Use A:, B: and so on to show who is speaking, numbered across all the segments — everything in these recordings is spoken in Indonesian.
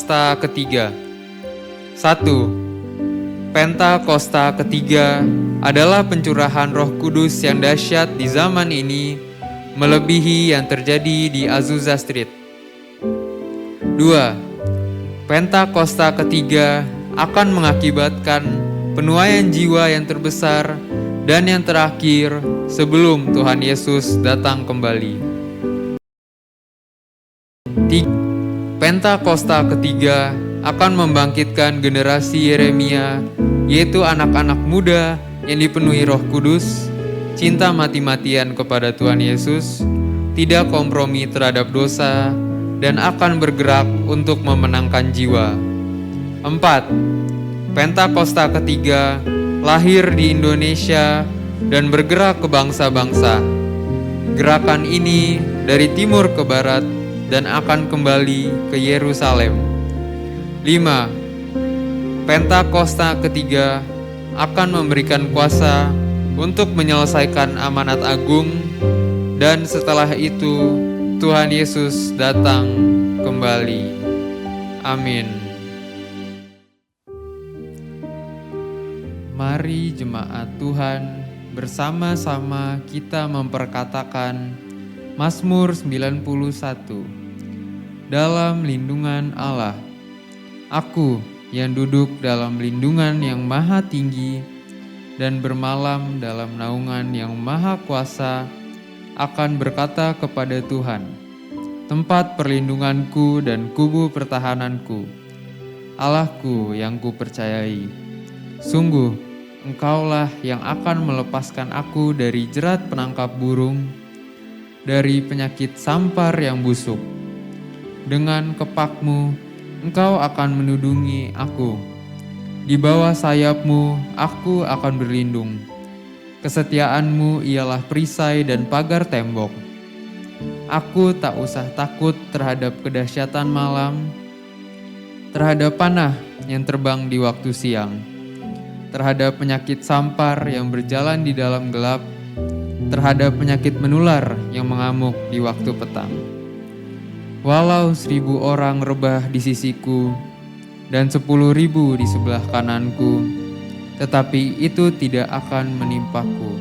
A: Pentakosta ketiga. 1. Pentakosta ketiga adalah pencurahan Roh Kudus yang dahsyat di zaman ini, melebihi yang terjadi di Azusa Street. 2. Pentakosta ketiga akan mengakibatkan penuaian jiwa yang terbesar dan yang terakhir sebelum Tuhan Yesus datang kembali. 3. Pentakosta ketiga akan membangkitkan generasi Yeremia, yaitu anak-anak muda yang dipenuhi Roh Kudus, cinta mati-matian kepada Tuhan Yesus, tidak kompromi terhadap dosa, dan akan bergerak untuk memenangkan jiwa. 4. Pentakosta ketiga lahir di Indonesia dan bergerak ke bangsa-bangsa. Gerakan ini dari timur ke barat dan akan kembali ke Yerusalem. 5. Pentakosta ketiga akan memberikan kuasa untuk menyelesaikan amanat agung, dan setelah itu Tuhan Yesus datang kembali. Amin. Mari jemaat Tuhan, bersama-sama kita memperkatakan Mazmur 91. Dalam lindungan Allah, aku yang duduk dalam lindungan yang maha tinggi dan bermalam dalam naungan yang maha kuasa, akan berkata kepada Tuhan, tempat perlindunganku dan kubu pertahananku, Allahku yang kupercayai. Sungguh, Engkaulah yang akan melepaskan aku dari jerat penangkap burung, dari penyakit sampar yang busuk. Dengan kepakmu, Engkau akan menudungi aku. Di bawah sayapmu, aku akan berlindung. Kesetiaanmu ialah perisai dan pagar tembok. Aku tak usah takut terhadap kedahsyatan malam, terhadap panah yang terbang di waktu siang, terhadap penyakit sampar yang berjalan di dalam gelap, terhadap penyakit menular yang mengamuk di waktu petang. Walau 1.000 orang rebah di sisiku dan 10.000 di sebelah kananku, tetapi itu tidak akan menimpaku.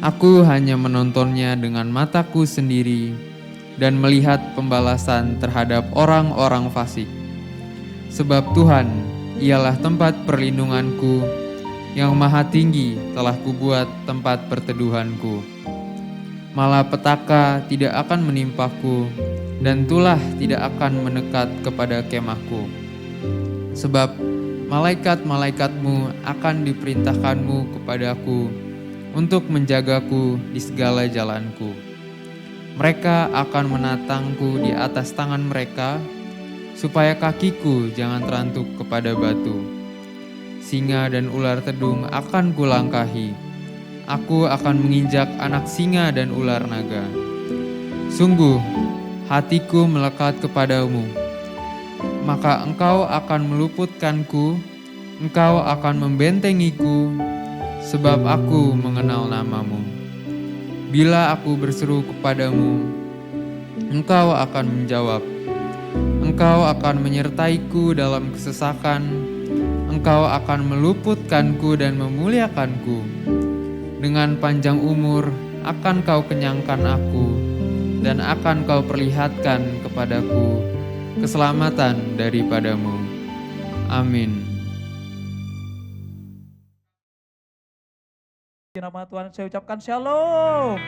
A: Aku hanya menontonnya dengan mataku sendiri dan melihat pembalasan terhadap orang-orang fasik. Sebab Tuhan ialah tempat perlindunganku, yang maha tinggi telah kubuat tempat perteduhanku. Malapetaka tidak akan menimpaku, dan tulah tidak akan mendekat kepada kemahku. Sebab malaikat-malaikatmu akan diperintahkanmu kepadaku untuk menjagaku di segala jalanku. Mereka akan menatangku di atas tangan mereka, supaya kakiku jangan terantuk kepada batu. Singa dan ular tedung akan kulangkahi. Aku akan menginjak anak singa dan ular naga. Sungguh, hatiku melekat kepadamu. Maka engkau akan meluputkanku, engkau akan membentengiku, sebab aku mengenal namamu. Bila aku berseru kepadamu, engkau akan menjawab. Engkau akan menyertaiku dalam kesesakan, Engkau akan meluputkanku dan memuliakanku. Dengan panjang umur akan Kau kenyangkan aku, dan akan Kau perlihatkan kepadaku keselamatan daripadamu. Amin.
B: Di nama Tuhan saya ucapkan shalom.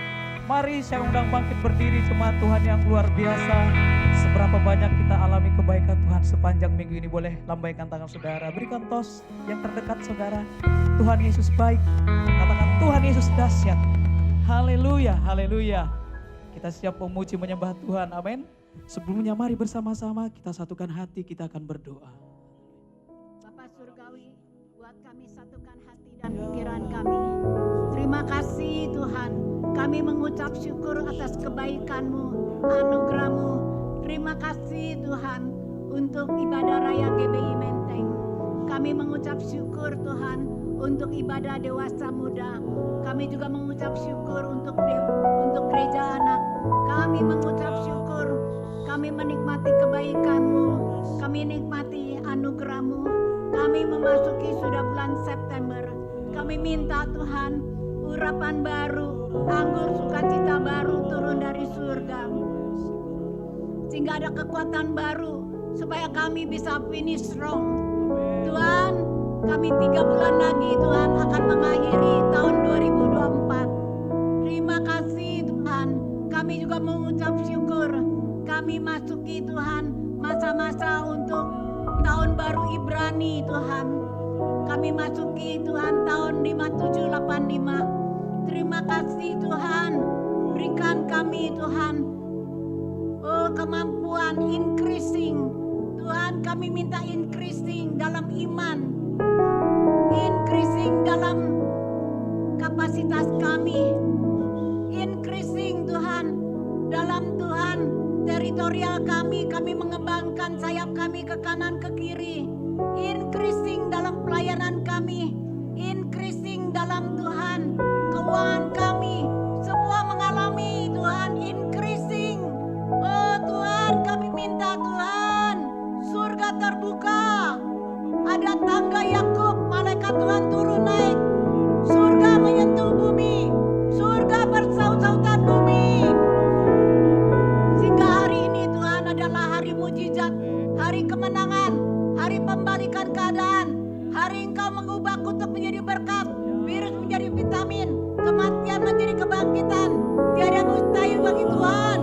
B: Mari saya undang bangkit berdiri jemaat Tuhan yang luar biasa. Seberapa banyak kita alami kebaikan Tuhan sepanjang minggu ini. Boleh lambaikan tangan saudara, berikan tos yang terdekat saudara. Tuhan Yesus baik. Katakan Tuhan Yesus dahsyat. Haleluya, haleluya. Kita siap memuji menyembah Tuhan, amin. Sebelumnya mari bersama-sama kita satukan hati, kita akan berdoa.
C: Bapa Surgawi, buat kami satukan hati dan pikiran kami. Terima kasih Tuhan, kami mengucap syukur atas kebaikan-Mu, anugerah-Mu. Terima kasih Tuhan untuk ibadah raya GBI Menteng. Kami mengucap syukur Tuhan untuk ibadah dewasa muda. Kami juga mengucap syukur untuk gereja anak. Kami mengucap syukur, kami menikmati kebaikan-Mu. kami nikmati anugerah-Mu. Kami memasuki sudah bulan September. Kami minta Tuhan, urapan baru, anggur sukacita baru turun dari surga. Sehingga ada kekuatan baru, supaya kami bisa finish strong. Tuhan, kami 3 bulan lagi Tuhan akan mengakhiri tahun 2024. Terima kasih Tuhan, kami juga mengucap syukur. Kami masuki Tuhan masa-masa untuk tahun baru Ibrani Tuhan. Kami masuki Tuhan tahun 5785. Terima kasih Tuhan, berikan kami Tuhan kemampuan increasing. Tuhan, kami minta increasing dalam iman, increasing dalam kapasitas kami, increasing Tuhan dalam Tuhan teritorial kami mengembangkan sayap kami ke kanan ke kiri, increasing dalam pelayanan kami, increasing dalam Tuhan keuangan kami, semua mengalami Tuhan increasing. Oh Tuhan, kami minta Tuhan, surga terbuka, ada tangga Yakub, malaikat Tuhan turun naik, surga menyentuh bumi, surga bersaut-sautan bumi. Sehingga hari ini Tuhan adalah hari mujizat, hari kemenangan, hari pembalikan keadaan, hari Engkau mengubah kutub menjadi berkat, virus menjadi vitamin, kematian menjadi kebangkitan. Tiada mustahil bagi Tuhan,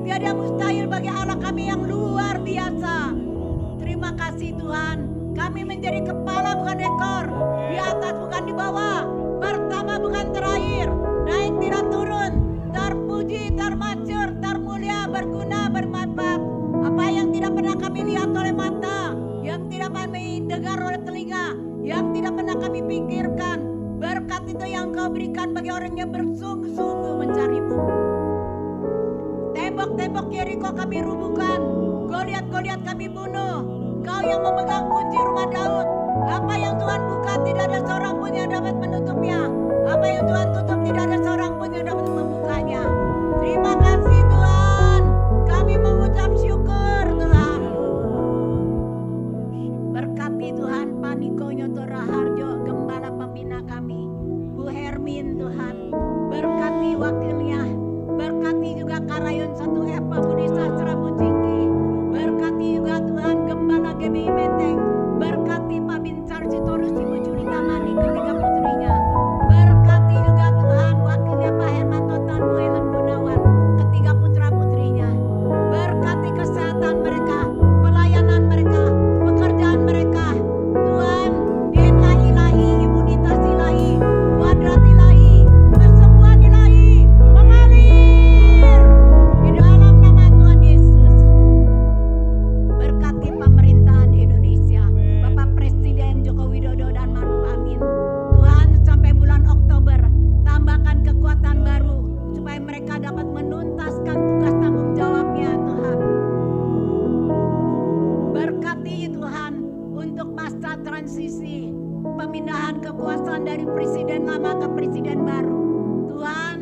C: tiada mustahil bagi Allah kami yang luar biasa. Terima kasih Tuhan, kami menjadi kepala bukan ekor, di atas bukan di bawah, pertama bukan terakhir, naik tidak turun, terpuji, termasyhur, termulia, berguna, bermanfaat. Apa yang tidak pernah kami lihat oleh mata, yang tidak kami dengar oleh telinga, yang tidak pernah kami pikirkan, berkat itu yang Kau berikan bagi orang yang bersungguh-sungguh mencari-Mu. Tembok-tembok Yeriko kami rubuhkan, Goliat-Goliat kami bunuh. Kau yang memegang kunci rumah Daud. Apa yang Tuhan buka tidak ada seorang pun yang dapat menutupnya. Apa yang Tuhan tutup tidak ada seorang pun yang dapat membukanya. Terima kasih Tuhan, kami mengucap syukur Tuhan. Berkati Tuhan Paniko Nyoto Raharjo, gembala pembina kami, Bu Hermin Tuhan. Berkati wakilnya, berkati juga Karayun 1 Eva Budi Sastra Bucingki. Berkati juga Tuhan Gembala GBI Menteng. Berkati Pak Binsar Sitorus Ibu Curita Mani ketiga putrinya. Berkati juga Tuhan wakilnya Pak Hermanto Tan Helen Gunawan ketiga putra putrinya. Berkati kesehatan mereka, pelayanan mereka, pekerjaan mereka. Tuhan, DNA ilahi, imunitas ilahi, kuadrat ilahi, kesembuhan ilahi mengalir di dalam nama Tuhan Yesus. Berkati pemerintahan Indonesia, Bapak Presiden Joko Widodo dan Maruf Amin. Tuhan, sampai bulan Oktober tambahkan kekuatan baru supaya mereka dapat menuntaskan tugas tanggung jawabnya Tuhan. Berkati Tuhan untuk masa transisi, pemindahan kekuasaan dari presiden lama ke presiden baru. Tuhan,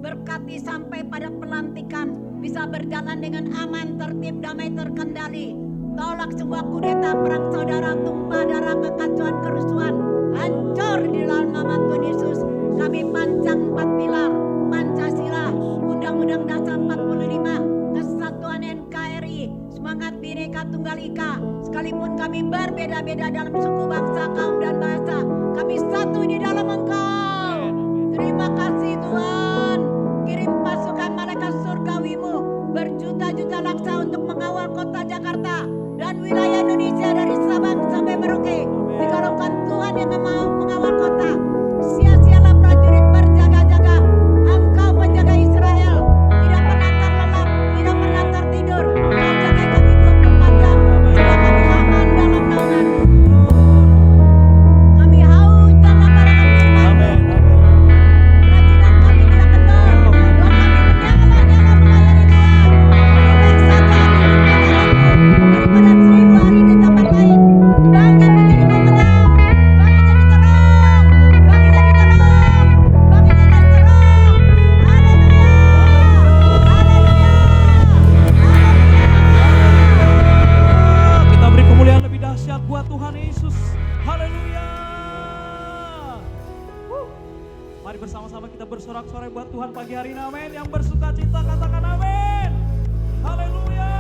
C: berkati sampai pada pelantikan bisa berjalan dengan aman, tertib, damai, terkendali. Tolak semua kudeta, perang saudara, tumpah darah, kekacauan, kerusuhan, hancur di dalam nama Tuhan Yesus. Kami pancang 4 pilar, Pancasila, Undang-Undang Dasar 45, Kesatuan NKRI, semangat Bhinneka Tunggal Ika. Sekalipun kami berbeda-beda dalam suku, bangsa, kaum, dan bahasa, kami satu di dalam Engkau. Terima kasih Tuhan. Kirim pasukan malaikat surgawi-Mu berjuta-juta laksa untuk mengawal kota Jakarta dan wilayah Indonesia dari Sabang sampai Merauke. Dikalaukan Tuhan yang mau mengawal kota, sia-sialah prajurit berjaga-jaga. Engkau penjaga Israel, tidak pernah terlelap, tidak pernah tertidur. Kau jaga kami 24 jam, sehingga kami aman dalam naungan-Mu. Kami haus dan lapar akan firman-Mu. Kerajinan kami tidak kendor, doa kami menyala-nyala melayani Tuhan. Lebih baik saja hidup di dalam-Mu daripada 1000 hari di tempat lain. Dan kami jadi pemenang, kami jadi terang.
B: bersama-sama kita bersorak-sorai buat Tuhan pagi hari ini, amin. Yang bersuka cita katakan amin. Haleluya.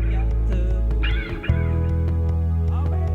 B: Yang teguh. Amin.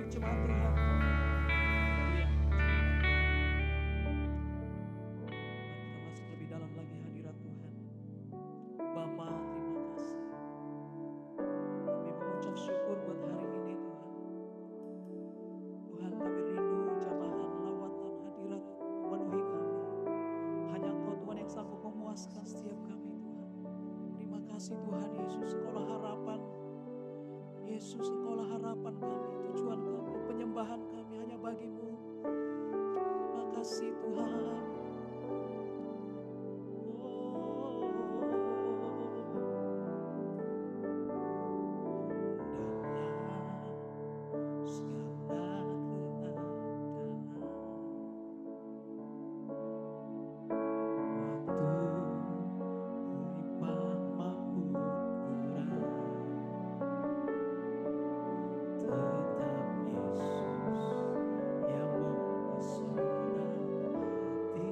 B: Jemaat Tuhan. Haleluya. Mari kita masuk lebih dalam lagi hadirat Tuhan. Bapa, terima kasih. Kami mengucap syukur buat hari ini Tuhan. Tuhan, kami rindu jamahan, lawatan, hadirat memenuhi kami. Hanya Engkau Tuhan yang sanggup memuaskan setiap kami Tuhan. Terima kasih Tuhan Yesus, Engkaulah harapan. Yesus, Engkaulah harapan kami, tujuan kami, penyembahan kami hanya bagimu. Terima kasih Tuhan. Tetap Yesus yang mempesona hati.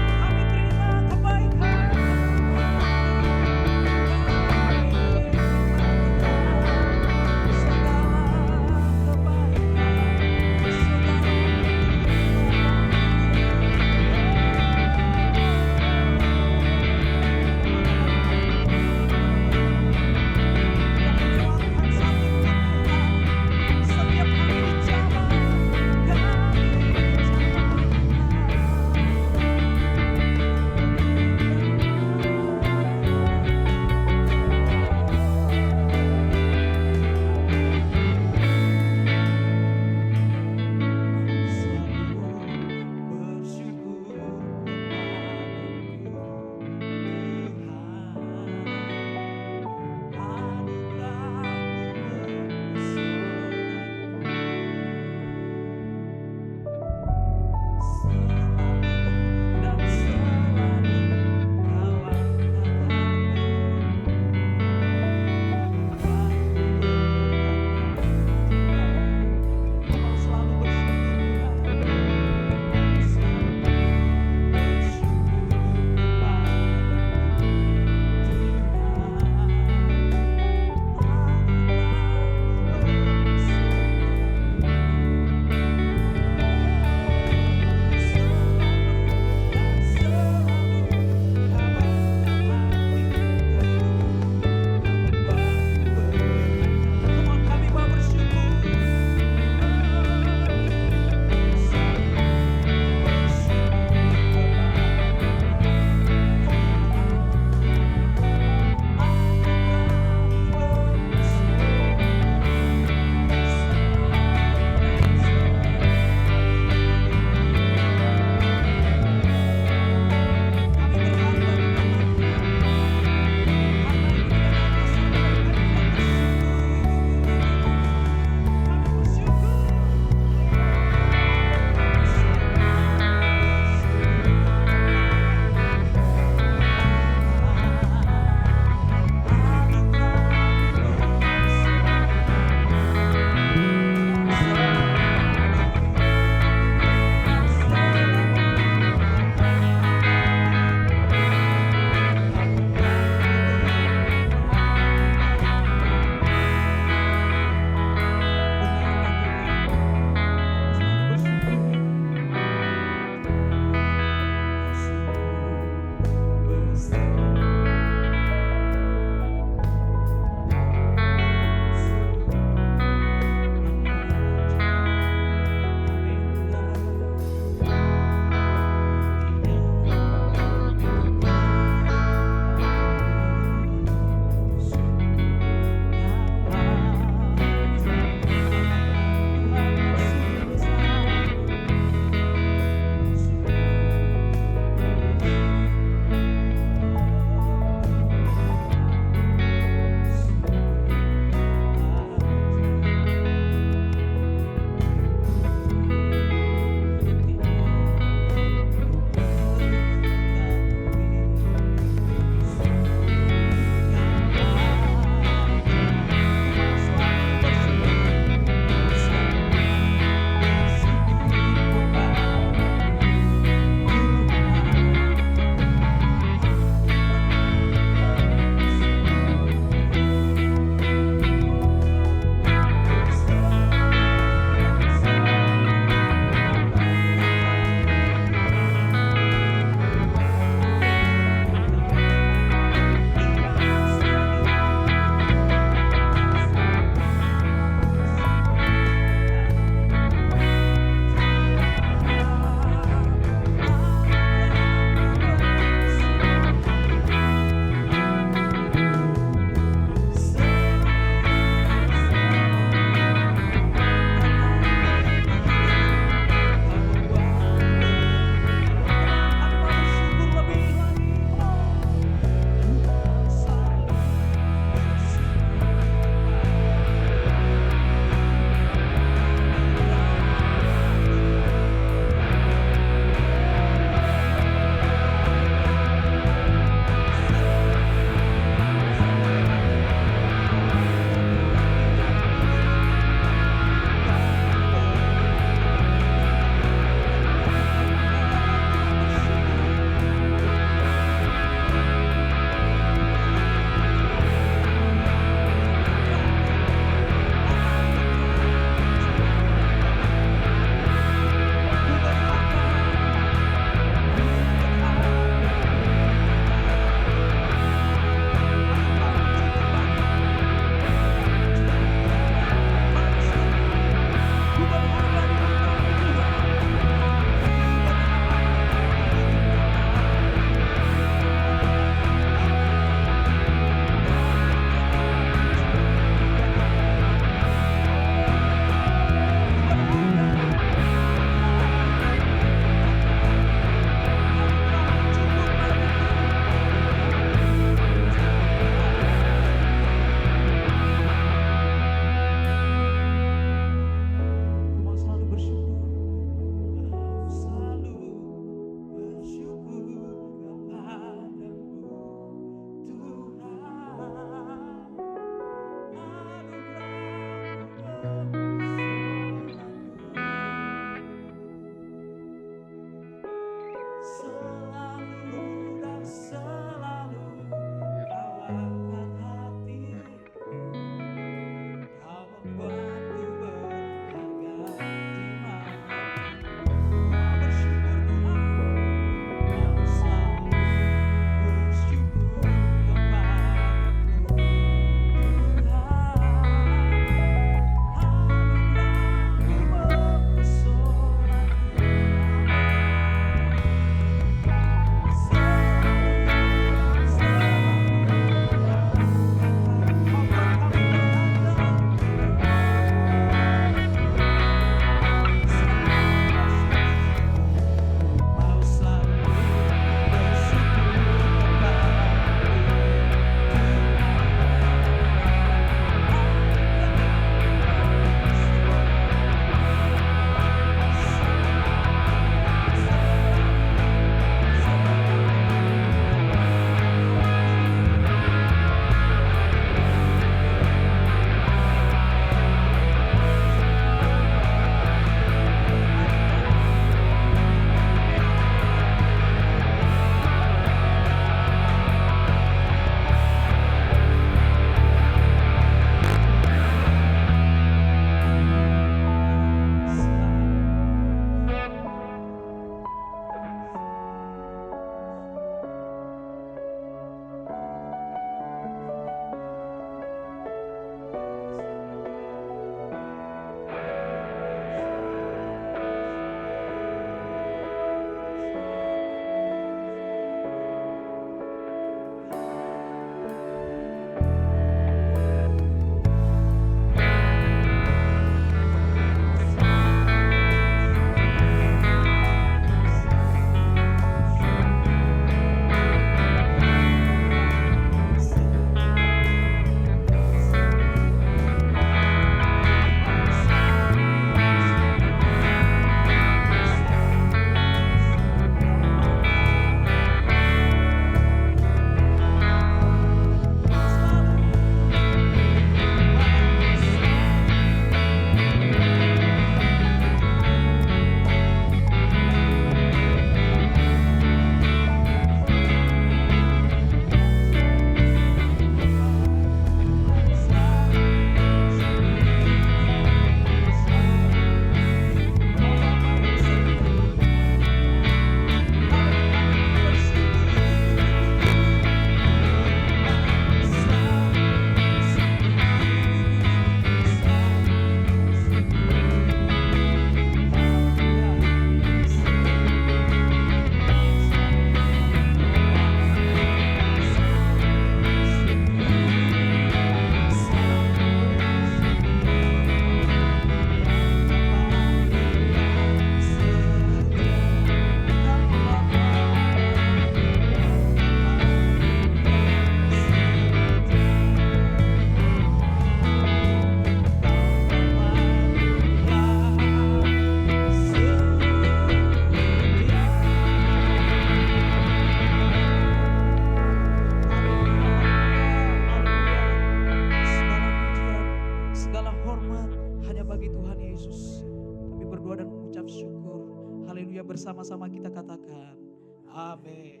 B: Tuhan Yesus. Kami berdoa dan mengucap syukur. Haleluya, bersama-sama kita katakan amin.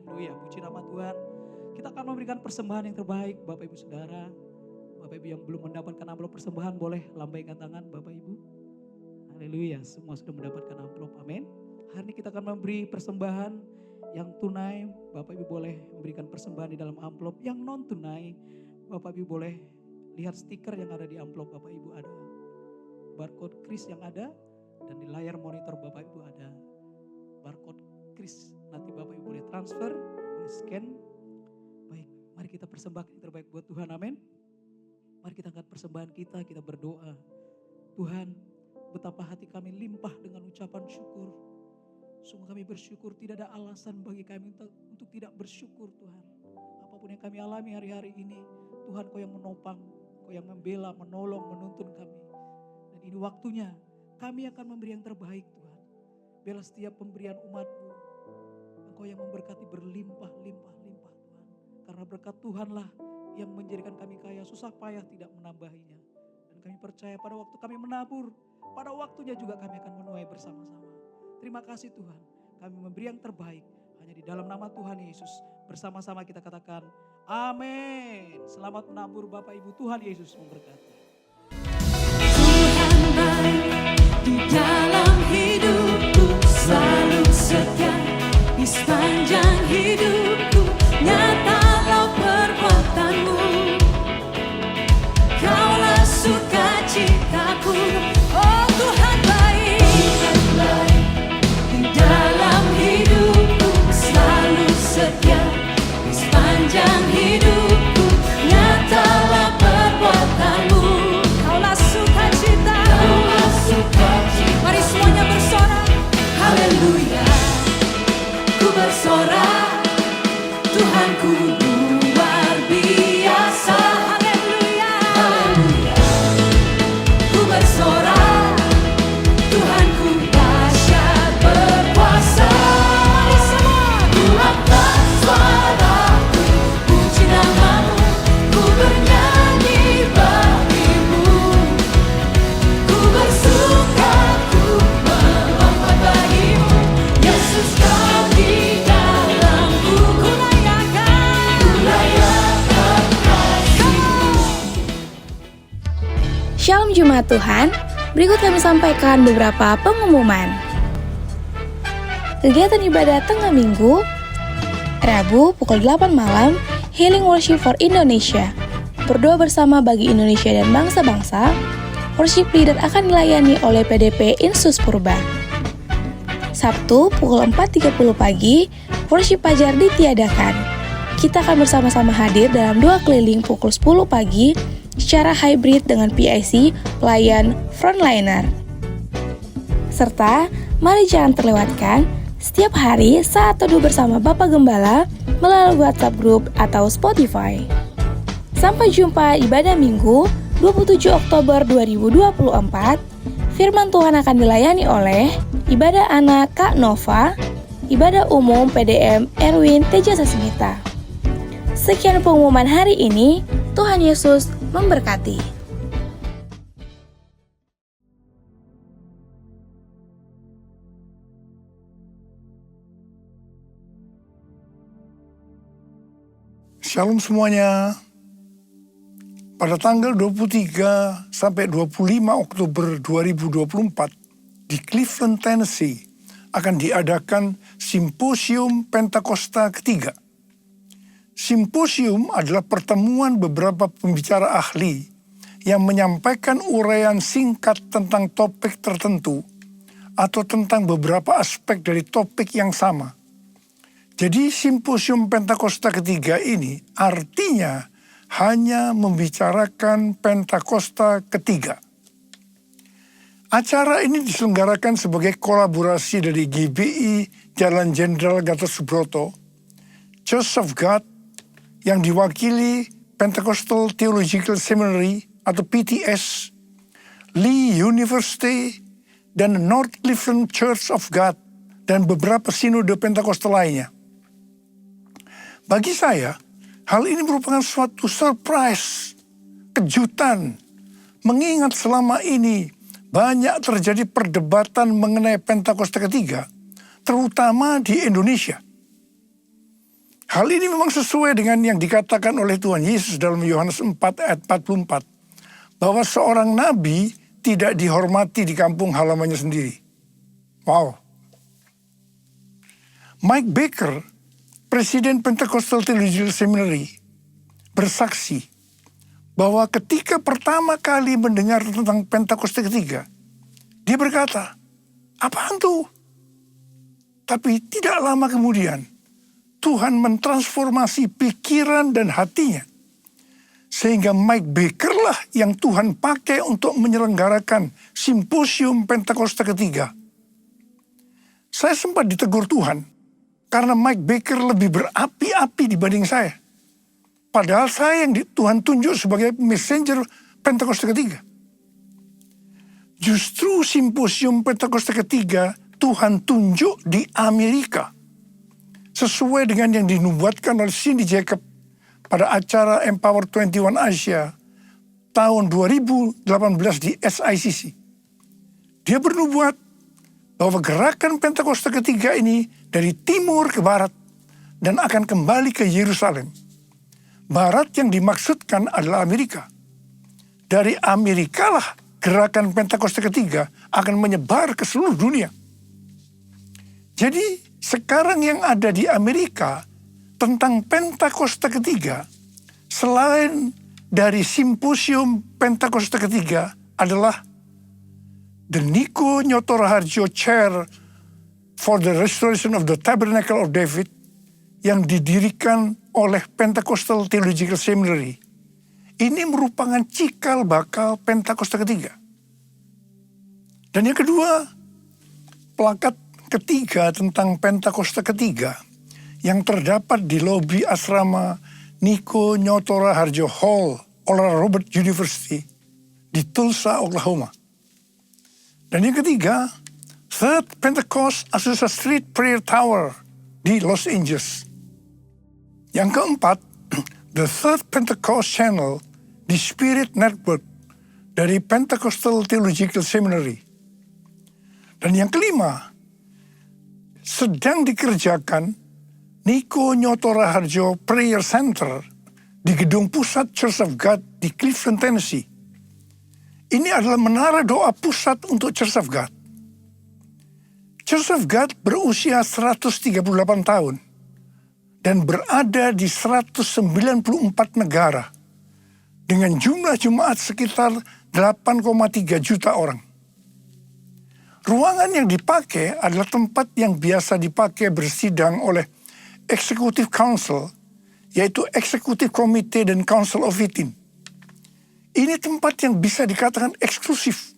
B: Haleluya, puji nama Tuhan. Kita akan memberikan persembahan yang terbaik Bapak Ibu Saudara. Bapak Ibu yang belum mendapatkan amplop persembahan boleh lambaikan tangan Bapak Ibu. Haleluya, semua sudah mendapatkan amplop, amin. Hari ini kita akan memberi persembahan yang tunai. Bapak Ibu boleh memberikan persembahan di dalam amplop. Yang non tunai, Bapak Ibu boleh lihat stiker yang ada di amplop Bapak Ibu ada. Barcode kris yang ada dan di layar monitor Bapak Ibu ada barcode kris. Nanti Bapak Ibu boleh transfer, boleh scan. Baik, mari kita persembahkan yang terbaik buat Tuhan, amin. Mari kita angkat persembahan kita berdoa. Tuhan, betapa hati kami limpah dengan ucapan syukur. Sungguh kami bersyukur, tidak ada alasan bagi kami untuk tidak bersyukur Tuhan. Apapun yang kami alami hari-hari ini, Tuhan Kau yang menopang, Kau yang membela, menolong, menuntun kami. Dan ini waktunya kami akan memberi yang terbaik Tuhan. Bela setiap pemberian umat-Mu. Engkau yang memberkati berlimpah-limpah Tuhan. Karena berkat Tuhanlah yang menjadikan kami kaya, susah payah tidak menambahinya. Dan kami percaya pada waktu kami menabur, pada waktunya juga kami akan menuai bersama-sama. Terima kasih Tuhan, kami memberi yang terbaik hanya di dalam nama Tuhan Yesus. Bersama-sama kita katakan amin. Selamat menabur Bapak Ibu, Tuhan Yesus memberkati.
D: Tuhan baik di dalam hidupku, selalu setia di sepanjang hidupku. Nyatalah perbuatan-Mu, Kaulah sukacitaku. Oh Tuhan baik di dalam hidupku, selalu setia di sepanjang hidupku. Nyatalah perbuatan-Mu, Kaulah sukacita. Mari semuanya bersorak, haleluya. Ku bersorak, Tuhanku luar biasa. Haleluya, haleluya. Ku bersorak, Tuhanku dahsyat berkuasa. Mari semua, ku angkat suaraku, puji nama-Mu, ku bernyanyi bagimu. Ku bersuka, ku melompat bagimu, Yesus Kau di dalamku. Ku layakan kasih-Mu.
E: Shalom Jemaat Tuhan, berikut kami sampaikan beberapa pengumuman. Kegiatan ibadah tengah minggu, Rabu pukul 8 malam, Healing Worship for Indonesia. Berdoa bersama bagi Indonesia dan bangsa-bangsa. Worship leader akan dilayani oleh PDP Insus Purba. Sabtu pukul 4.30 pagi, worship Fajar ditiadakan. Kita akan bersama-sama hadir dalam doa keliling pukul 10 pagi secara hybrid dengan PIC pelayan frontliner. Serta, mari jangan terlewatkan setiap hari saat teduh bersama Bapak Gembala melalui WhatsApp Group atau Spotify. Sampai jumpa ibadah Minggu 27 Oktober 2024. Firman Tuhan akan dilayani oleh ibadah anak Kak Nova, ibadah umum PDM Erwin Teja Sasmita. Sekian pengumuman hari ini. Tuhan Yesus memberkati.
F: Shalom semuanya. Pada tanggal 23 sampai 25 Oktober 2024 di Cleveland, Tennessee akan diadakan Simposium Pentakosta ketiga. Simposium adalah pertemuan beberapa pembicara ahli yang menyampaikan uraian singkat tentang topik tertentu atau tentang beberapa aspek dari topik yang sama. Jadi Simposium Pentakosta ketiga ini artinya hanya membicarakan Pentakosta ketiga. Acara ini diselenggarakan sebagai kolaborasi dari GBI Jalan Jenderal Gatot Subroto, Church of God yang diwakili Pentecostal Theological Seminary atau PTS, Lee University, dan North Cleveland Church of God, dan beberapa sinode Pentakostal lainnya. Bagi saya, hal ini merupakan suatu surprise, kejutan, mengingat selama ini banyak terjadi perdebatan mengenai Pentakosta ketiga, terutama di Indonesia. Hal ini memang sesuai dengan yang dikatakan oleh Tuhan Yesus dalam Yohanes 4 ayat 44, bahwa seorang nabi tidak dihormati di kampung halamannya sendiri. Wow. Mike Baker, Presiden Pentecostal Theological Seminary, bersaksi bahwa ketika pertama kali mendengar tentang Pentakosta ketiga, dia berkata, apaan tuh? Tapi tidak lama kemudian, Tuhan mentransformasi pikiran dan hatinya. Sehingga Mike Baker lah yang Tuhan pakai untuk menyelenggarakan simposium Pentakosta ketiga. Saya sempat ditegur Tuhan, karena Mike Baker lebih berapi-api dibanding saya. Padahal saya yang Tuhan tunjuk sebagai messenger Pentakosta ketiga. Justru simposium Pentakosta ketiga Tuhan tunjuk di Amerika. Sesuai dengan yang dinubuatkan oleh Cindy Jacob pada acara Empower 21 Asia tahun 2018 di SICC. Dia bernubuat bahwa gerakan Pentakosta ketiga ini dari timur ke barat dan akan kembali ke Yerusalem. Barat yang dimaksudkan adalah Amerika. Dari Amerika lah gerakan Pentakosta ketiga akan menyebar ke seluruh dunia. Jadi sekarang yang ada di Amerika tentang Pentakosta ketiga, selain dari simposium Pentakosta ketiga adalah the Niko Nyotoraharjo Chair for the Restoration of the Tabernacle of David yang didirikan oleh Pentecostal Theological Seminary. Ini merupakan cikal bakal Pentakosta ketiga. Dan yang kedua, plakat ketiga tentang Pentakosta ketiga yang terdapat di lobi asrama Niko Nyotoraharjo Hall Oral Roberts University di Tulsa, Oklahoma. Dan yang ketiga, Third Pentecost Azusa Street Prayer Tower di Los Angeles. Yang keempat, The Third Pentecost Channel di Spirit Network dari Pentecostal Theological Seminary. Dan yang kelima, sedang dikerjakan Niko Nyotoraharjo Prayer Center di gedung pusat Church of God di Cleveland, Tennessee. Ini adalah menara doa pusat untuk Church of God. Church of God berusia 138 tahun dan berada di 194 negara dengan jumlah jemaat sekitar 8,3 juta orang. Ruangan yang dipakai adalah tempat yang biasa dipakai bersidang oleh Executive Council, yaitu Executive Committee dan Council of 18. Ini tempat yang bisa dikatakan eksklusif,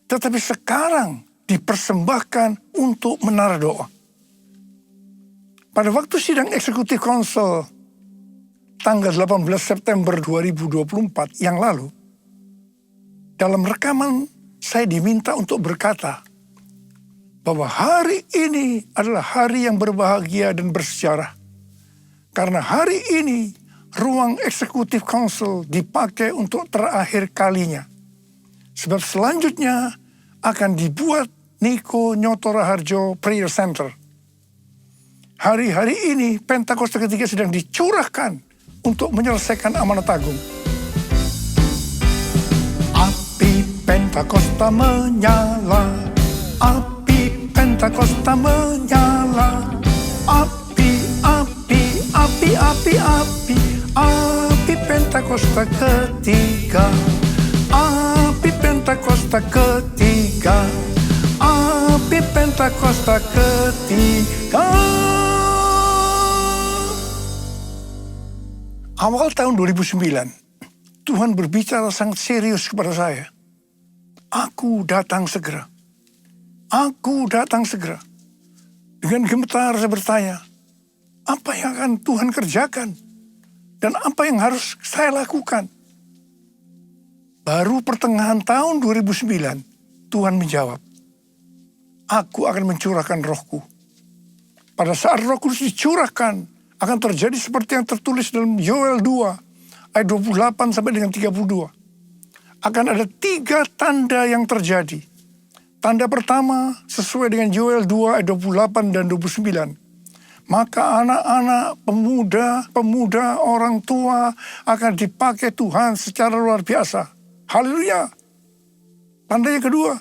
F: tetapi sekarang dipersembahkan untuk menara doa. Pada waktu sidang Executive Council tanggal 18 September 2024 yang lalu, dalam rekaman saya diminta untuk berkata bahwa hari ini adalah hari yang berbahagia dan bersejarah. Karena hari ini ruang Executive Council dipakai untuk terakhir kalinya. Sebab selanjutnya akan dibuat Niko Nyotoraharjo Prayer Center. Hari-hari ini Pentakosta ketiga sedang dicurahkan untuk menyelesaikan amanat agung. Api Pentakosta menyala, api Pentakosta menyala, api, api, api, api, api, api Pentakosta ketiga, api Pentakosta ketiga, api Pentakosta ketiga. Awal tahun 2009, Tuhan berbicara sangat serius kepada saya. Aku datang segera. Aku datang segera. Dengan gemetar saya bertanya, apa yang akan Tuhan kerjakan? Dan apa yang harus saya lakukan? Baru pertengahan tahun 2009, Tuhan menjawab, aku akan mencurahkan rohku. Pada saat roh kudus dicurahkan, akan terjadi seperti yang tertulis dalam Yoel 2, ayat 28 sampai dengan 32. akan ada 3 tanda yang terjadi. Tanda pertama sesuai dengan Yoel 2 ayat 28 dan 29. Maka anak-anak, pemuda, orang tua akan dipakai Tuhan secara luar biasa. Haleluya. Tanda yang kedua,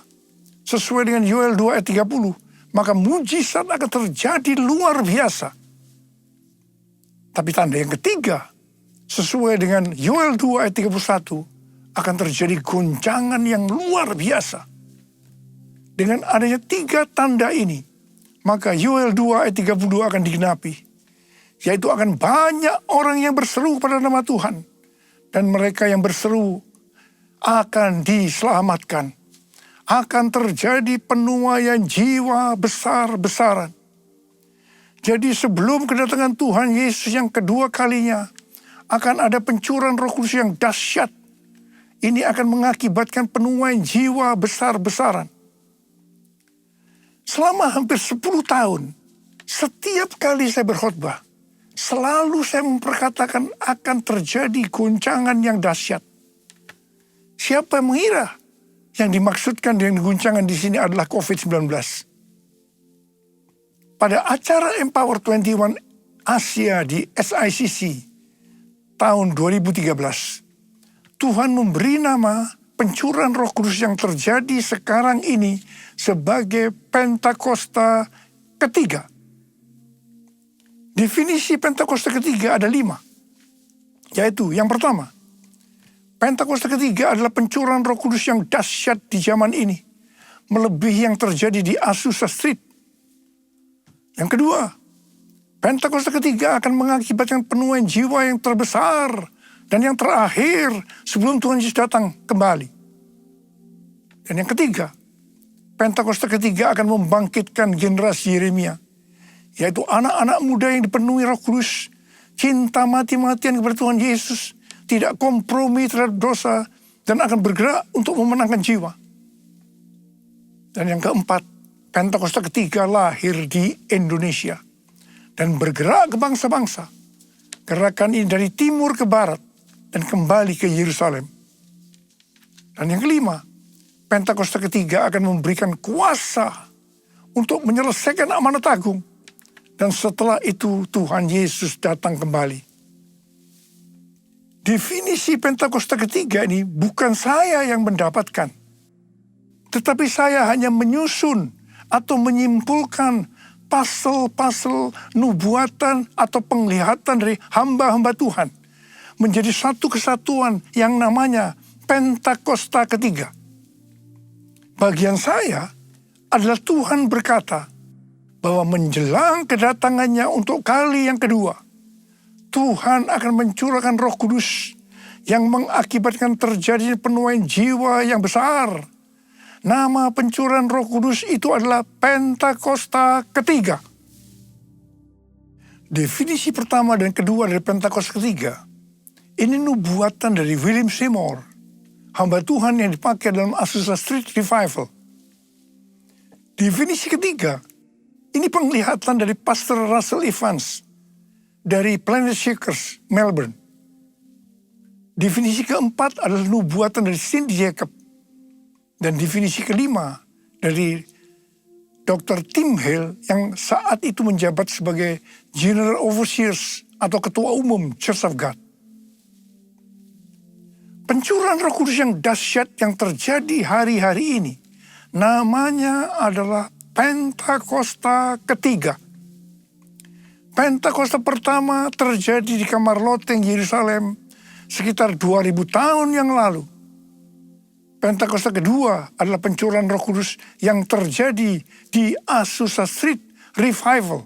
F: sesuai dengan Yoel 2 ayat 30. Maka mujizat akan terjadi luar biasa. Tapi tanda yang ketiga, sesuai dengan Yoel 2 ayat 31, akan terjadi goncangan yang luar biasa. Dengan adanya 3 tanda ini, maka Yoel 2 ayat 32 akan digenapi. Yaitu akan banyak orang yang berseru pada nama Tuhan. Dan mereka yang berseru akan diselamatkan. Akan terjadi penuaian jiwa besar-besaran. Jadi sebelum kedatangan Tuhan Yesus yang kedua kalinya, akan ada pencurahan Roh Kudus yang dahsyat. Ini akan mengakibatkan penuaian jiwa besar-besaran. Selama hampir 10 tahun, setiap kali saya berkhotbah, selalu saya memperkatakan akan terjadi goncangan yang dahsyat. Siapa yang mengira yang dimaksudkan dengan goncangan di sini adalah COVID-19? Pada acara Empower 21 Asia di SICC tahun 2013, Tuhan memberi nama pencurahan Roh Kudus yang terjadi sekarang ini sebagai Pentakosta ketiga. Definisi Pentakosta ketiga ada 5. Yaitu yang pertama, Pentakosta ketiga adalah pencurahan Roh Kudus yang dahsyat di zaman ini, melebihi yang terjadi di Azusa Street. Yang kedua, Pentakosta ketiga akan mengakibatkan penuaian jiwa yang terbesar dan yang terakhir sebelum Tuhan Yesus datang kembali. Dan yang ketiga, Pentakosta ketiga akan membangkitkan generasi Yeremia, yaitu anak-anak muda yang dipenuhi Roh Kudus, cinta mati-matian kepada Tuhan Yesus, tidak kompromi terhadap dosa, dan akan bergerak untuk memenangkan jiwa. Dan yang keempat, Pentakosta ketiga lahir di Indonesia dan bergerak ke bangsa-bangsa. Gerakan ini dari timur ke barat dan kembali ke Yerusalem. Dan yang kelima, Pentakosta ketiga akan memberikan kuasa untuk menyelesaikan amanat agung. Dan setelah itu Tuhan Yesus datang kembali. Definisi Pentakosta ketiga ini bukan saya yang mendapatkan. Tetapi saya hanya menyusun atau menyimpulkan pasal-pasal nubuatan atau penglihatan dari hamba-hamba Tuhan. Menjadi satu kesatuan yang namanya Pentakosta ketiga. Bagian saya adalah Tuhan berkata bahwa menjelang kedatangannya untuk kali yang kedua, Tuhan akan mencurahkan Roh Kudus yang mengakibatkan terjadi penuaian jiwa yang besar. Nama pencurahan Roh Kudus itu adalah Pentakosta ketiga. Definisi pertama dan kedua dari Pentakosta ketiga, ini nubuatan dari William Seymour, hamba Tuhan yang dipakai dalam Azusa Street Revival. Definisi ketiga, ini penglihatan dari Pastor Russell Evans dari Planet Shakers, Melbourne. Definisi keempat adalah nubuatan dari Cindy Jacob. Dan definisi kelima dari Dr. Tim Hale yang saat itu menjabat sebagai General Overseers atau Ketua Umum Church of God. Pencurahan Roh Kudus yang dahsyat yang terjadi hari-hari ini namanya adalah Pentakosta ketiga. Pentakosta pertama terjadi di kamar loteng Yerusalem sekitar 2000 tahun yang lalu. Pentakosta kedua adalah pencurahan Roh Kudus yang terjadi di Azusa Street Revival.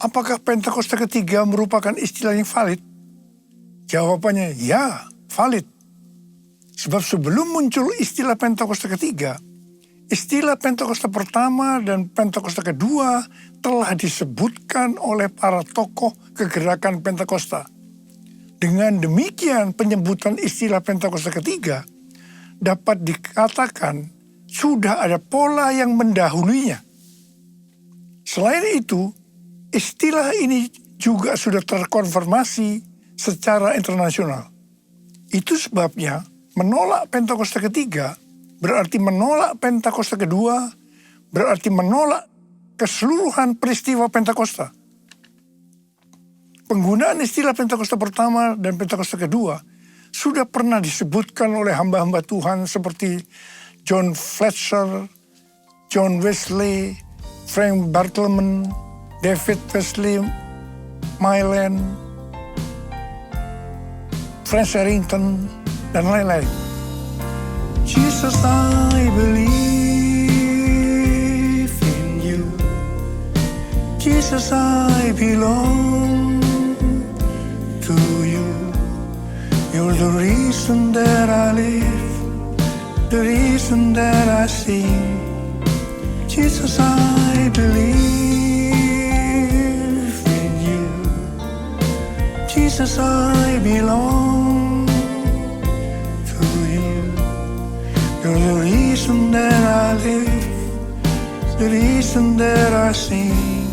F: Apakah Pentakosta ketiga merupakan istilah yang valid? Jawabannya ya, valid. Sebab sebelum muncul istilah Pentakosta ketiga, istilah Pentakosta pertama dan Pentakosta kedua telah disebutkan oleh para tokoh kegerakan Pentakosta. Dengan demikian penyebutan istilah Pentakosta ketiga dapat dikatakan sudah ada pola yang mendahulunya. Selain itu, istilah ini juga sudah terkonfirmasi secara internasional. Itu sebabnya menolak Pentakosta ketiga berarti menolak Pentakosta kedua, berarti menolak keseluruhan peristiwa Pentakosta. Penggunaan istilah Pentakosta pertama dan Pentakosta kedua sudah pernah disebutkan oleh hamba-hamba Tuhan seperti John Fletcher, John Wesley, Frank Bartleman, David Wesley, Mylan, Frank Harrington, dan lain-lain. Jesus, I believe in you. Jesus, I belong to you. You're the reason that I live, the reason that I sing. Jesus, I believe in you. Jesus, I belong to you. You're the reason that I live, the reason that I sing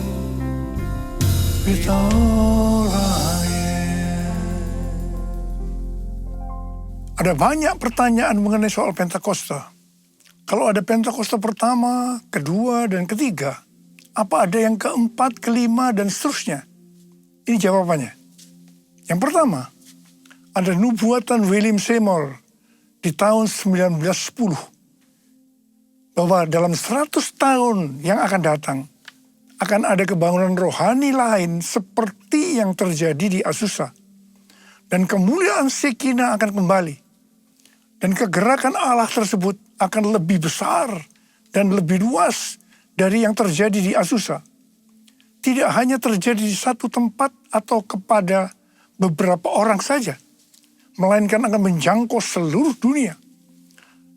F: with all I am. Ada banyak pertanyaan mengenai soal Pentakosta. Kalau ada Pentakosta pertama, kedua, dan ketiga, apa ada yang keempat, kelima, dan seterusnya? Ini jawabannya. Yang pertama, ada nubuatan William Seymour di tahun 1910 bahwa dalam 100 tahun yang akan datang akan ada kebangunan rohani lain seperti yang terjadi di Azusa, dan kemuliaan Shekinah akan kembali, dan kegerakan Allah tersebut akan lebih besar dan lebih luas dari yang terjadi di Azusa. Tidak hanya terjadi di satu tempat atau kepada beberapa orang saja, melainkan akan menjangkau seluruh dunia.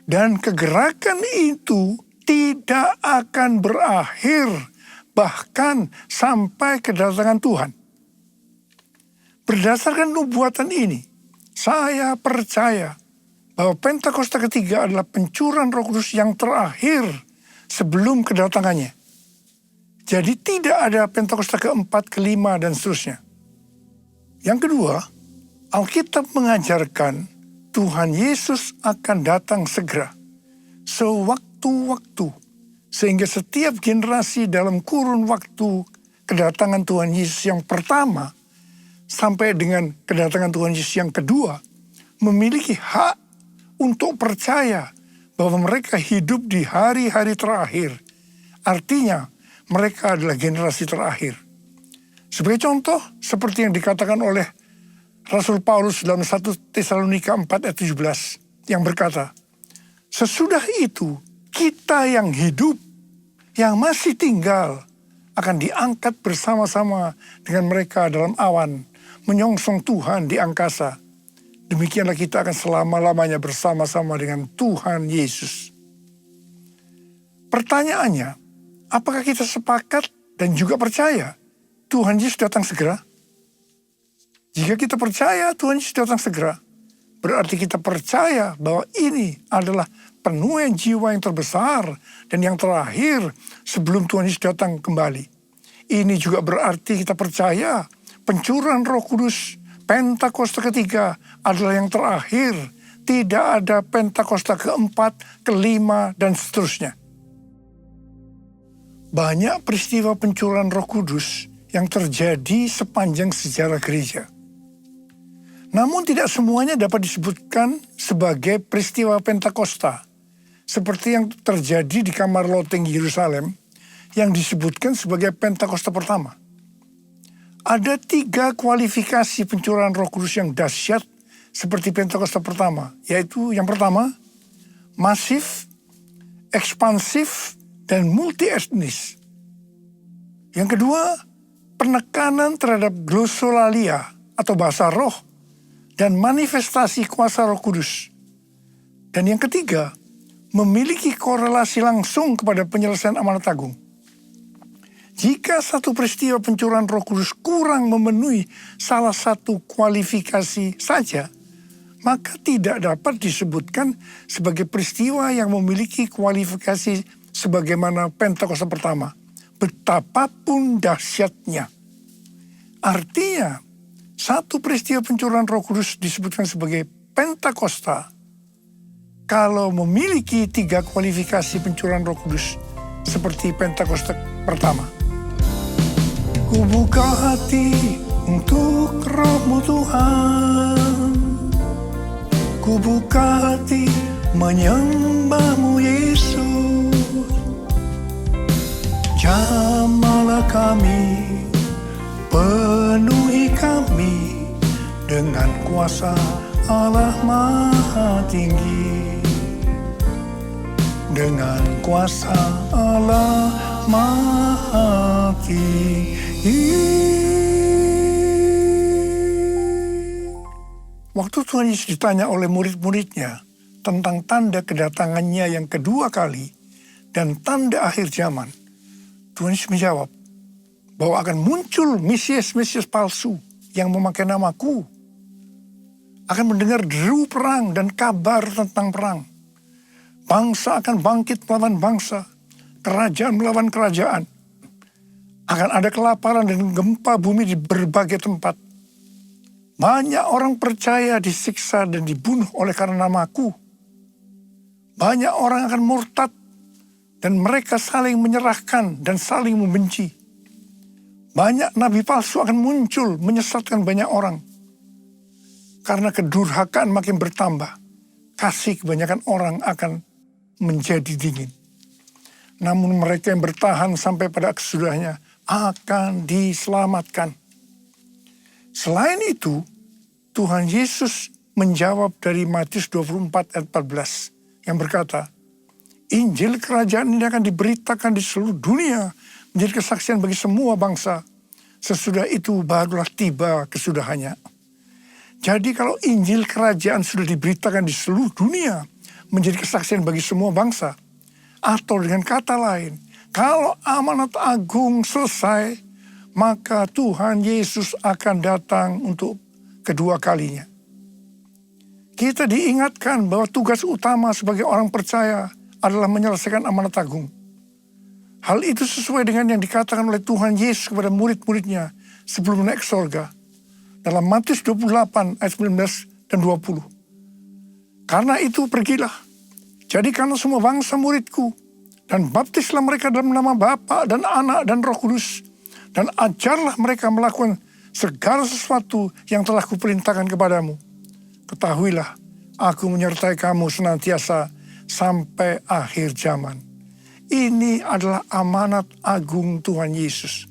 F: Dan kegerakan itu tidak akan berakhir, bahkan sampai kedatangan Tuhan. Berdasarkan nubuatan ini, saya percaya bahwa Pentakosta ketiga adalah pencurahan Roh Kudus yang terakhir sebelum kedatangannya. Jadi tidak ada Pentakosta keempat, kelima, dan seterusnya. Yang kedua, Alkitab mengajarkan Tuhan Yesus akan datang segera, sewaktu-waktu, sehingga setiap generasi dalam kurun waktu kedatangan Tuhan Yesus yang pertama sampai dengan kedatangan Tuhan Yesus yang kedua memiliki hak untuk percaya bahwa mereka hidup di hari-hari terakhir. Artinya, mereka adalah generasi terakhir. Sebagai contoh, seperti yang dikatakan oleh Rasul Paulus dalam 1 Tesalonika 4 ayat 17 yang berkata, sesudah itu kita yang hidup, yang masih tinggal, akan diangkat bersama-sama dengan mereka dalam awan, menyongsong Tuhan di angkasa. Demikianlah kita akan selama-lamanya bersama-sama dengan Tuhan Yesus. Pertanyaannya, apakah kita sepakat dan juga percaya Tuhan Yesus datang segera? Jika kita percaya Tuhan Yesus datang segera, berarti kita percaya bahwa ini adalah penuaian jiwa yang terbesar dan yang terakhir sebelum Tuhan Yesus datang kembali. Ini juga berarti kita percaya pencurahan Roh Kudus Pentakosta ketiga adalah yang terakhir. Tidak ada Pentakosta keempat, kelima, dan seterusnya. Banyak peristiwa pencurahan Roh Kudus yang terjadi sepanjang sejarah gereja. Namun tidak semuanya dapat disebutkan sebagai peristiwa Pentakosta, seperti yang terjadi di kamar loteng Yerusalem yang disebutkan sebagai Pentakosta pertama. Ada 3 kualifikasi pencurahan Roh Kudus yang dahsyat seperti Pentakosta pertama, yaitu yang pertama, masif, ekspansif, dan multi-etnis. Yang kedua, penekanan terhadap glosolalia atau bahasa roh dan manifestasi kuasa Roh Kudus. Dan yang ketiga, memiliki korelasi langsung kepada penyelesaian amanat agung. Jika satu peristiwa pencurahan Roh Kudus kurang memenuhi salah satu kualifikasi saja, maka tidak dapat disebutkan sebagai peristiwa yang memiliki kualifikasi sebagaimana Pentakosta pertama, betapapun dahsyatnya. Artinya, satu peristiwa pencurahan Roh Kudus disebutkan sebagai Pentakosta kalau memiliki 3 kualifikasi pencurahan Roh Kudus seperti Pentakosta pertama. Ku buka hati untuk Roh-Mu Tuhan, ku buka hati menyembah-Mu Yesus. Jamahlah kami, penuhi kami dengan kuasa Allah Maha Tinggi. Dengan kuasa Allah Maha Tinggi. Waktu Tuhan Yesus ditanya oleh murid-muridnya tentang tanda kedatangannya yang kedua kali dan tanda akhir zaman, Tuhan Yesus menjawab bahwa akan muncul Mesias-Mesias palsu yang memakai namaku, akan mendengar deru perang dan kabar tentang perang. Bangsa akan bangkit melawan bangsa, kerajaan melawan kerajaan. Akan ada kelaparan dan gempa bumi di berbagai tempat. Banyak orang percaya disiksa dan dibunuh oleh karena namaku. Banyak orang akan murtad dan mereka saling menyerahkan dan saling membenci. Banyak nabi palsu akan muncul menyesatkan banyak orang. Karena kedurhakaan makin bertambah, kasih kebanyakan orang akan menjadi dingin. Namun mereka yang bertahan sampai pada kesudahnya akan diselamatkan. Selain itu, Tuhan Yesus menjawab dari Matius 24 ayat 14 yang berkata, Injil kerajaan ini akan diberitakan di seluruh dunia menjadi kesaksian bagi semua bangsa. Sesudah itu barulah tiba kesudahannya. Jadi kalau Injil kerajaan sudah diberitakan di seluruh dunia menjadi kesaksian bagi semua bangsa, atau dengan kata lain, kalau amanat agung selesai, maka Tuhan Yesus akan datang untuk kedua kalinya. Kita diingatkan bahwa tugas utama sebagai orang percaya adalah menyelesaikan amanat agung. Hal itu sesuai dengan yang dikatakan oleh Tuhan Yesus kepada murid-muridnya sebelum naik ke sorga. Dalam Matius 28 ayat 19 dan 20. Karena itu pergilah, jadikanlah semua bangsa muridku, dan baptislah mereka dalam nama Bapa dan Anak dan Roh Kudus, dan ajarlah mereka melakukan segala sesuatu yang telah kuperintahkan kepadamu. Ketahuilah, aku menyertai kamu senantiasa sampai akhir zaman. Ini adalah amanat agung Tuhan Yesus.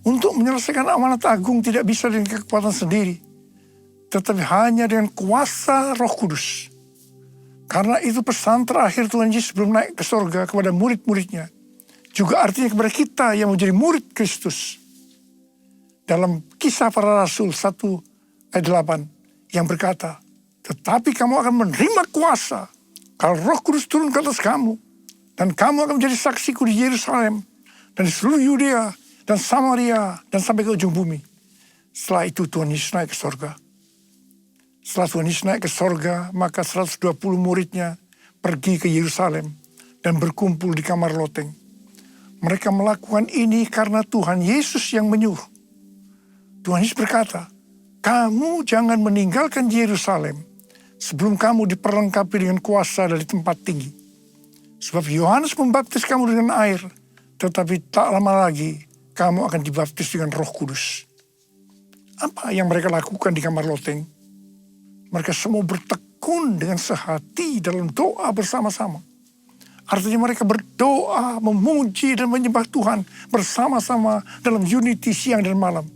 F: Untuk menyelesaikan amanat agung tidak bisa dengan kekuatan sendiri, tetapi hanya dengan kuasa Roh Kudus. Karena itu pesan terakhir Tuhan Yesus sebelum naik ke sorga kepada murid-muridnya, juga artinya kepada kita yang menjadi murid Kristus. Dalam Kisah Para Rasul 1 ayat 8 yang berkata, tetapi kamu akan menerima kuasa kalau Roh Kudus turun ke atas kamu, dan kamu akan menjadi saksiku di Yerusalem dan di seluruh Yudea dan Samaria dan sampai ke ujung bumi. Setelah itu Tuhan Yesus naik ke sorga. Setelah Tuhan Yesus naik ke sorga, maka 120 muridnya pergi ke Yerusalem dan berkumpul di kamar loteng. Mereka melakukan ini karena Tuhan Yesus yang menyuruh. Tuhan Yesus berkata, kamu jangan meninggalkan Yerusalem sebelum kamu diperlengkapi dengan kuasa dari tempat tinggi. Sebab Yohanes membaptis kamu dengan air, tetapi tak lama lagi kamu akan dibaptis dengan Roh Kudus. Apa yang mereka lakukan di kamar loteng? Mereka semua bertekun dengan sehati dalam doa bersama-sama. Artinya mereka berdoa, memuji dan menyembah Tuhan bersama-sama dalam unity siang dan malam.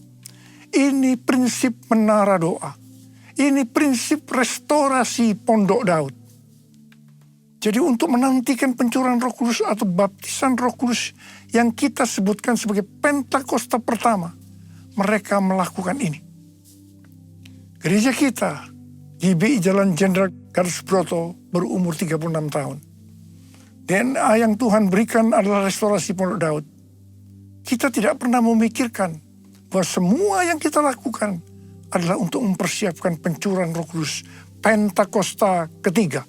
F: Ini prinsip menara doa. Ini prinsip restorasi pondok Daud. Jadi untuk menantikan pencurahan Roh Kudus atau baptisan Roh Kudus yang kita sebutkan sebagai Pentakosta pertama, mereka melakukan ini. Gereja kita, GBI Jalan Jenderal Gatot Subroto, berumur 36 tahun. DNA yang Tuhan berikan adalah restorasi pondok Daud. Kita tidak pernah memikirkan bahwa semua yang kita lakukan adalah untuk mempersiapkan pencurahan Roh Kudus Pentakosta ketiga.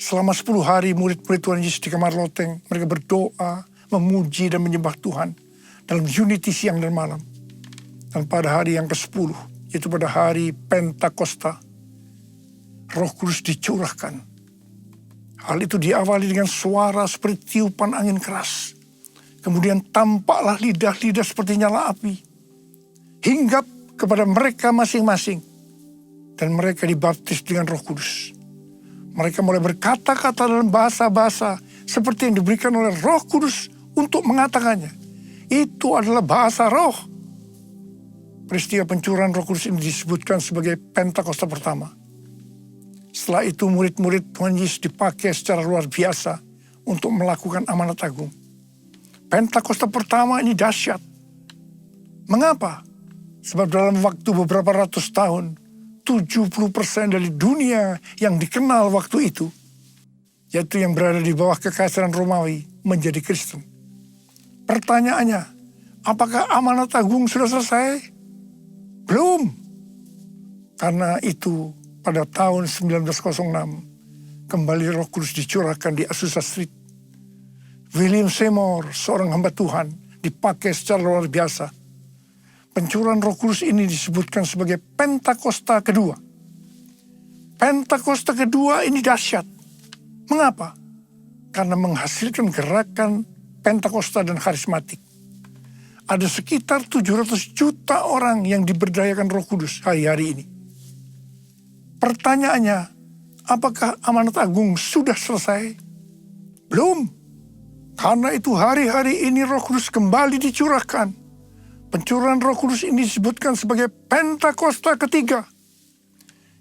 F: Selama 10 hari murid-murid Tuhan Yesus di kamar loteng, mereka berdoa, memuji dan menyembah Tuhan dalam unity siang dan malam. Dan pada hari yang ke-10, yaitu pada hari Pentakosta, Roh Kudus dicurahkan. Hal itu diawali dengan suara seperti tiupan angin keras. Kemudian tampaklah lidah-lidah seperti nyala api. Hinggap kepada mereka masing-masing. Dan mereka dibaptis dengan Roh Kudus. Mereka mulai berkata-kata dalam bahasa-bahasa seperti yang diberikan oleh Roh Kudus untuk mengatakannya. Itu adalah bahasa roh. Peristiwa pencurahan Roh Kudus ini disebutkan sebagai Pentakosta pertama. Setelah itu murid-murid Tuhan Yesus dipakai secara luar biasa untuk melakukan amanat agung. Pentakosta pertama ini dahsyat. Mengapa? Sebab dalam waktu beberapa ratus tahun, 70% dari dunia yang dikenal waktu itu, yaitu yang berada di bawah kekaisaran Romawi, menjadi Kristen. Pertanyaannya, apakah amanat agung sudah selesai? Belum. Karena itu pada tahun 1906, kembali Roh Kudus dicurahkan di Azusa Street. William Seymour, seorang hamba Tuhan, dipakai secara luar biasa. Pencurahan Roh Kudus ini disebutkan sebagai Pentakosta kedua. Pentakosta kedua ini dahsyat. Mengapa? Karena menghasilkan gerakan Pentakosta dan karismatik. Ada sekitar 700 juta orang yang diberdayakan Roh Kudus hari-hari ini. Pertanyaannya, apakah amanat agung sudah selesai? Belum. Karena itu hari-hari ini Roh Kudus kembali dicurahkan. Pencurahan Roh Kudus ini disebutkan sebagai Pentakosta ketiga.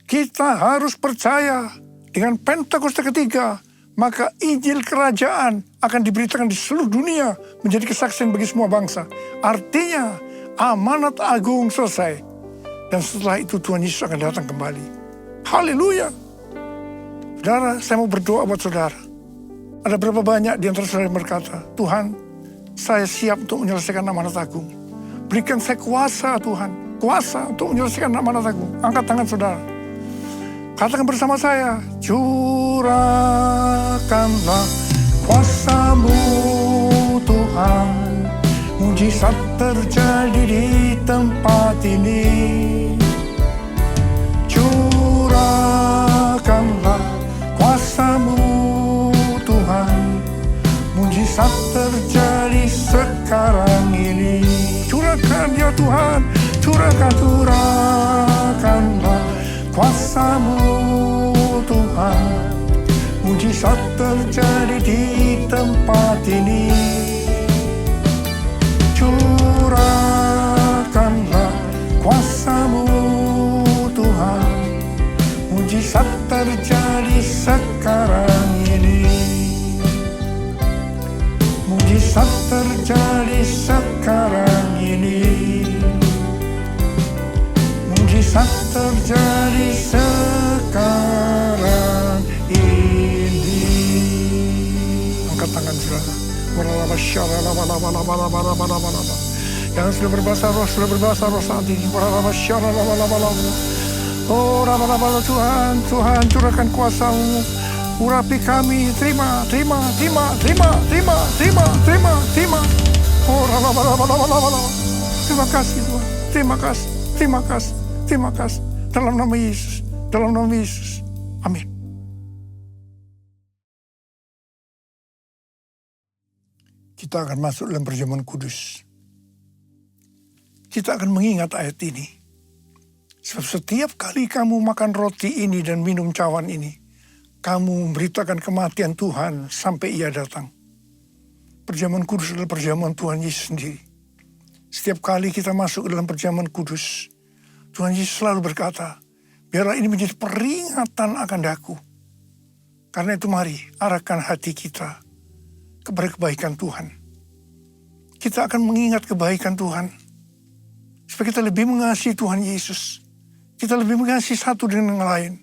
F: Kita harus percaya dengan Pentakosta ketiga, maka Injil Kerajaan akan diberitakan di seluruh dunia menjadi kesaksian bagi semua bangsa. Artinya amanat agung selesai. Dan setelah itu Tuhan Yesus akan datang kembali. Haleluya. Saudara, saya mau berdoa buat saudara. Ada berapa banyak di antara saudara yang berkata, Tuhan, saya siap untuk menyelesaikan amanat agung. Berikan saya kuasa Tuhan. Kuasa untuk menyelesaikan amanat agung. Angkat tangan saudara. Katakan bersama saya, curahkanlah kuasa-Mu Tuhan, mujizat terjadi di tempat ini. Curahkanlah kuasa-Mu Tuhan, mujizat terjadi sekarang ini. Curahkan ya Tuhan, curahkanlah kuasa-Mu Tuhan, mujizat terjadi di tempat ini. Curahkanlah kuasa-Mu Tuhan, mujizat terjadi sekarang ini. Mujizat terjadi sekarang ini. Mujizat terjadi sekarang ini. Angkat tangan saudara. Yang sudah berbahasa roh saat ini. Oh, Tuhan, curahkan kuasa-Mu. Urapi kami, terima. Oh, terima kasih Tuhan, terima kasih. Dalam nama Yesus, amin. Kita akan masuk dalam perjamuan kudus. Kita akan mengingat ayat ini. Sebab setiap kali kamu makan roti ini dan minum cawan ini, kamu memberitakan kematian Tuhan sampai Ia datang. Perjamuan kudus adalah perjamuan Tuhan Yesus sendiri. Setiap kali kita masuk ke dalam perjamuan kudus, Tuhan Yesus selalu berkata, biarlah ini menjadi peringatan akan daku. Karena itu mari arahkan hati kita kepada kebaikan Tuhan. Kita akan mengingat kebaikan Tuhan. Supaya kita lebih mengasihi Tuhan Yesus. Kita lebih mengasihi satu dengan yang lain.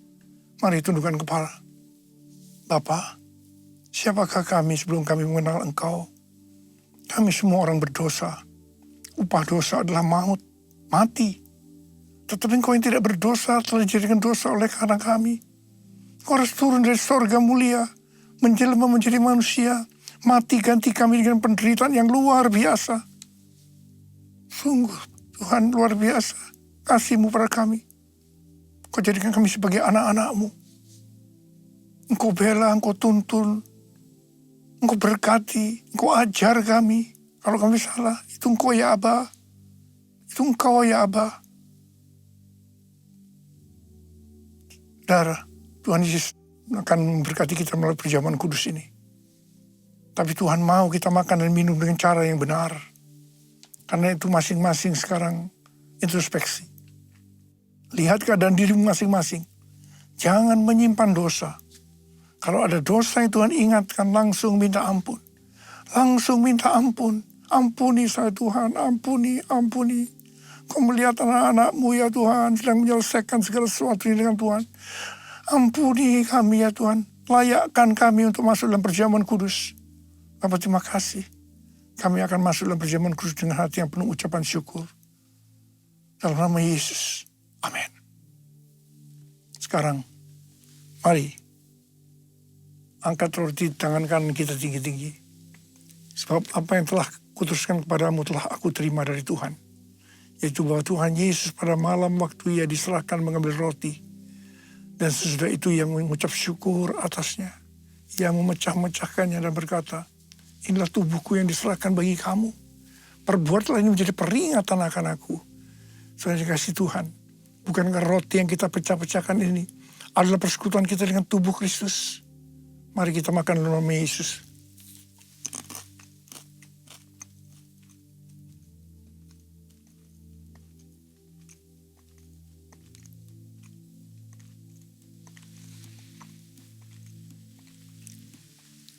F: Mari tundukkan kepala. Bapa, siapakah kami sebelum kami mengenal Engkau? Kami semua orang berdosa. Upah dosa adalah maut, mati. Tetapi Engkau yang tidak berdosa telah dijadikan dosa oleh karena kami. Engkau harus turun dari sorga mulia, menjelma menjadi manusia, mati ganti kami dengan penderitaan yang luar biasa. Sungguh Tuhan luar biasa kasih-Mu pada kami. Kau jadikan kami sebagai anak-anak-Mu. Engkau bela, Engkau tuntun, Engkau berkati, Engkau ajar kami. Kalau kami salah, itu Engkau ya Aba. Itu Engkau ya Aba. Saudara, Tuhan Yesus akan memberkati kita melalui perjamuan kudus ini. Tapi Tuhan mau kita makan dan minum dengan cara yang benar. Karena itu masing-masing sekarang introspeksi. Lihat keadaan dirimu masing-masing. Jangan menyimpan dosa. Kalau ada dosa yang Tuhan ingatkan, langsung minta ampun. Langsung minta ampun. Ampuni saya Tuhan, ampuni, ampuni. Kau melihat anak-anakmu ya Tuhan sedang menyelesaikan segala sesuatu dengan Tuhan. Ampuni kami ya Tuhan. Layakkan kami untuk masuk dalam perjamuan kudus. Bapa terima kasih. Kami akan masuk dalam perjamuan kudus dengan hati yang penuh ucapan syukur. Dalam nama Yesus. Amin. Sekarang, mari. Angkat roti di tangan kanan kita tinggi-tinggi. Sebab apa yang telah kuteruskan kepadamu telah aku terima dari Tuhan. Yaitu bahwa Tuhan Yesus pada malam waktu ia diserahkan mengambil roti. Dan sesudah itu ia mengucap syukur atasnya. Ia memecah-mecahkannya dan berkata, inilah tubuhku yang diserahkan bagi kamu. Perbuatlah ini menjadi peringatan akan aku. Saudara dikasih Tuhan. Bukankah roti yang kita pecah-pecahkan ini adalah persekutuan kita dengan tubuh Kristus? Mari kita makan dalam nama Yesus.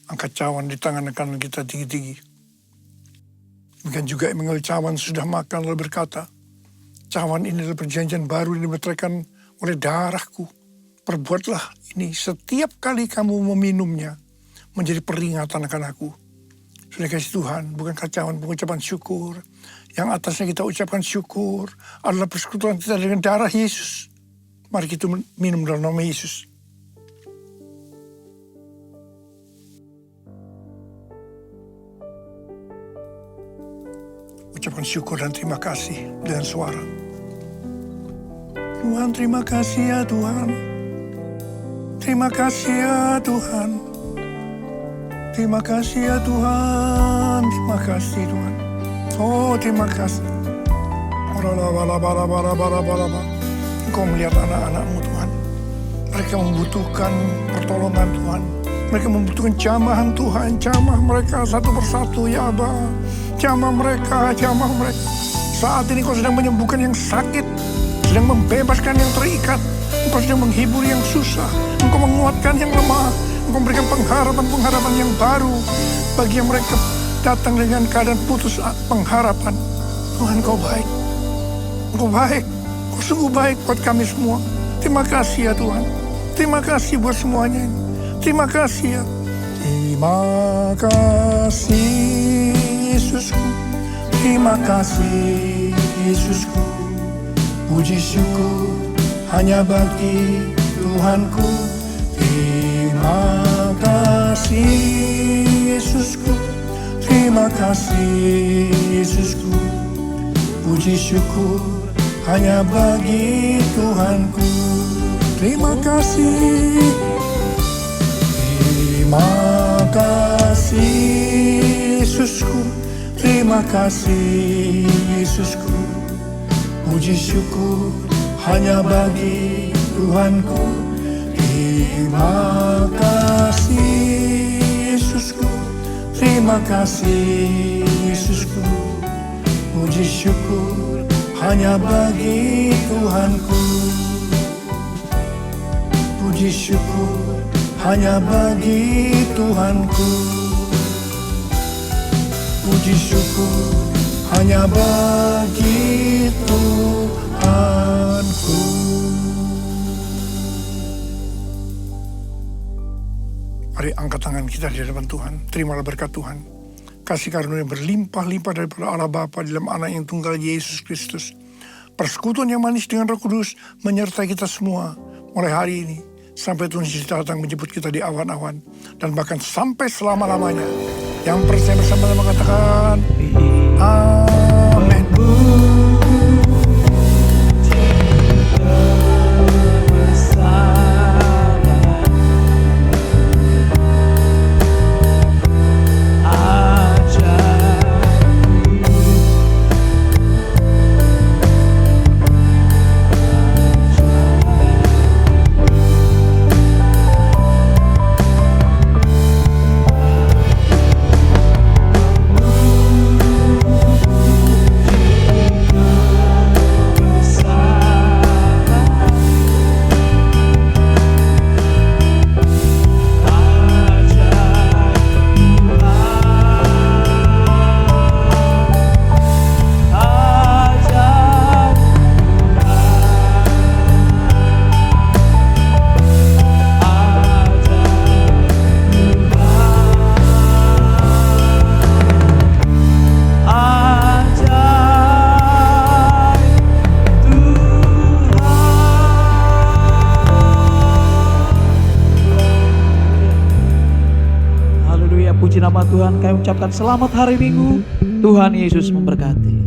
F: Angkat cawan di tangan kanan kita tinggi-tinggi. Demikian juga Emmanuel cawan sudah makan lalu berkata, cawan ini adalah perjanjian baru yang dimeteraikan oleh darahku. Perbuatlah ini setiap kali kamu meminumnya menjadi peringatan akan aku. Sudah kasih Tuhan, bukankah cawan pengucapan syukur? Yang atasnya kita ucapkan syukur adalah persekutuan kita dengan darah Yesus. Mari kita minum dalam nama Yesus. Ucapkan syukur dan terima kasih dengan suara. Tuhan terima kasih ya Tuhan. Terima kasih ya Tuhan. Terima kasih ya Tuhan. Terima kasih Tuhan. Oh terima kasih. Engkau melihat anak-anakmu Tuhan. Mereka membutuhkan pertolongan Tuhan. Mereka membutuhkan jamahan Tuhan. Jamah mereka satu persatu ya Aba. Jamah mereka. Saat ini Kau sedang menyembuhkan yang sakit, sedang membebaskan yang terikat. Engkau sedang menghibur yang susah. Engkau menguatkan yang lemah. Engkau memberikan pengharapan yang baru bagi yang mereka datang dengan keadaan putus pengharapan. Tuhan Kau baik. Engkau baik. Kau sungguh baik buat kami semua. Terima kasih ya Tuhan. Terima kasih buat semuanya ini. Terima kasih ya. Terima kasih Yesusku, terima kasih Yesusku. Puji syukur hanya bagi Tuhanku. Terima kasih Yesusku, terima kasih Yesusku. Puji syukur hanya bagi Tuhanku. Terima kasih. Terima kasih Yesusku, terima kasih Yesusku. Puji syukur hanya bagi Tuhanku. Terima kasih Yesusku, terima kasih Yesusku. Puji syukur hanya bagi Tuhanku. Puji syukur hanya bagi Tuhanku. Puji syukur hanya bagi Tuhanku. Mari angkat tangan kita di hadapan Tuhan. Terimalah berkat Tuhan. Kasih karunia berlimpah-limpah daripada Allah Bapa dalam Anak yang tunggal Yesus Kristus. Persekutuan yang manis dengan Roh Kudus menyertai kita semua mulai hari ini. Sampai Tuhan Yesus datang menjemput kita di awan-awan. Dan bahkan sampai selama-lamanya. Yang percaya bersama-sama katakan, Amin.
B: Puji nama Tuhan, kami ucapkan selamat hari Minggu. Tuhan Yesus memberkati.